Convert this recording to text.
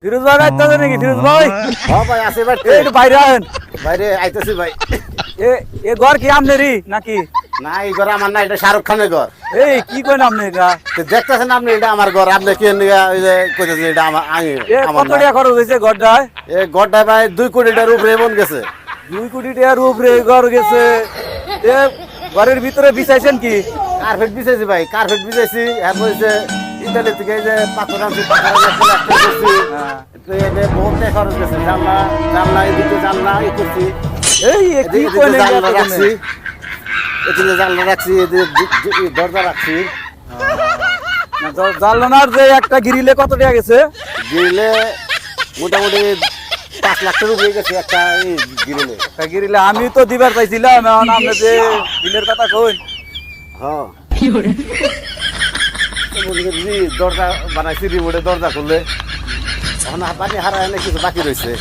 ফিরোজ ভাই আইতাছে নাকি ফিরোজ ভাই? হ্যাঁ ভাই আছে ভাই এই একটু বাইরে আহেন। বাইরে আইতেছি ভাই। এ এ ঘর কি আমনেরই নাকি? না এই ঘর আমার না, এটা শাহরুখ খানের ঘর। এই কি কইন আপনি এটা? তো দেখতেছেন আপনি, এটা আমার ঘর। আপনি কি নিয়ে ওই যে কইতেছেন এটা আমার এ আমার কত না। টাকা খরচ হয়েছে ঘরটায়? এই ঘরটা ভাই 2 কোটি টাকার উপরে মন গেছে। 2 কোটি টাকার উপরে ঘর গেছে। এ ঘরের ভিতরে বিছাইছেন কি? কার্পেট বিছাইছি ভাই, কার্পেট বিছাইছি। এরপর হচ্ছে ইতালি থেকে এই যে পাথর আনছি, পাথর আনছি প্লাস্টার করছি। তো এটা বহুত টাকা খরচ গেছে। জানলা এদিকে জানলা ই করছি, এই এ কি এদিকে কইন জানলা রাখছি, এদিকে জানলা রাখছি, এদিকে দরজা রাখছি। জানলার যে একটা গ্রিলে কত টাকা গেছে? গিরিলে মোটামুটি 5 লাখ টাকার উপরে গেছে একটা এই গিরিলে। একটা গ্রিলে আমি তো দিবার চাইছিলাম, এখন আপনি যে বিলের কথা কইন। হ্যাঁ দরজা বানাইছি, রিমোটে দরজা করলে এখন পানি হারা এনে কিছু বাকি রয়েছে।